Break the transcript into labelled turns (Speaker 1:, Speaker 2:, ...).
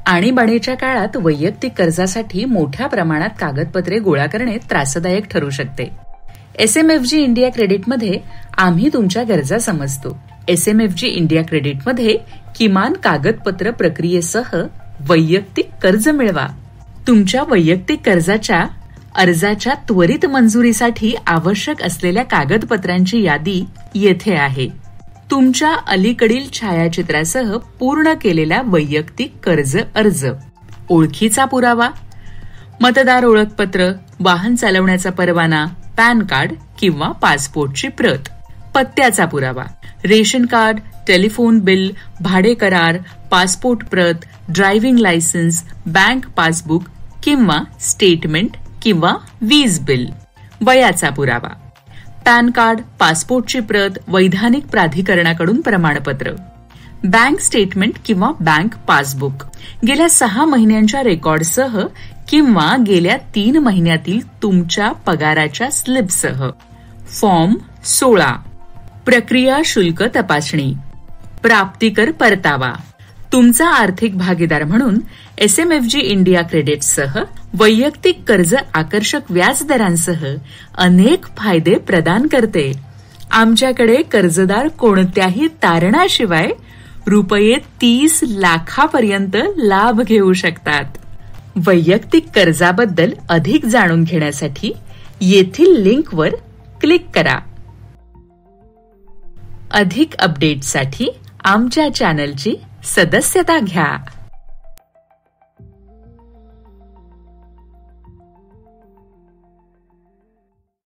Speaker 1: आणीबाणीच्या काळात वैयक्तिक कर्जासाठी मोठ्या प्रमाणात कागदपत्रे गोळा करणे त्रासदायक ठरू शकते. SMFG इंडिया क्रेडिटमध्ये आम्ही तुमच्या गरजा समजतो. SMFG इंडिया क्रेडिटमध्ये किमान कागदपत्र प्रक्रियेसह वैयक्तिक कर्ज मिळवा. तुमच्या वैयक्तिक कर्जाच्या अर्जाच्या त्वरित मंजुरीसाठी आवश्यक असलेल्या कागदपत्रांची यादी येथे आहे. तुमच्या अलीकडील छायाचित्रासह पूर्ण केलेला वैयक्तिक कर्ज अर्ज, ओळखीचा पुरावा, मतदार ओळखपत्र, वाहन चालवण्याचा परवाना, पॅन कार्ड किंवा पासपोर्टची प्रत, पत्त्याचा पुरावा, रेशन कार्ड, टेलिफोन बिल, भाडे करार, पासपोर्ट प्रत, ड्रायव्हिंग लायसन्स, बँक पासबुक किंवा स्टेटमेंट किंवा वीज बिल, वयाचा पुरावा, पॅन कार्ड, पासपोर्टची प्रत, वैधानिक प्राधिकरणाकडून प्रमाणपत्र, बँक स्टेटमेंट किंवा बँक पासबुक, गेल्या 6 महिन्यांच्या रेकॉर्डसह किंवा गेल्या 3 महिन्यातील तुमच्या पगाराच्या स्लिपसह. फॉर्म 16, प्रक्रिया शुल्क तपासणी, प्राप्तिकर परतावा. तुमचा आर्थिक भागीदार म्हणून SMFG इंडिया क्रेडिटसह वैयक्तिक कर्ज आकर्षक व्याजदरांसह अनेक फायदे प्रदान करते. आमच्याकडे कर्जदार कोणत्याही तारणाशिवाय ₹30 लाखापर्यंत लाभ घेऊ शकतात. वैयक्तिक कर्जाबद्दल अधिक जाणून घेण्यासाठी येथील लिंकवर क्लिक करा. अधिक अपडेट्ससाठी आमच्या चॅनलची सदस्यता घ्या.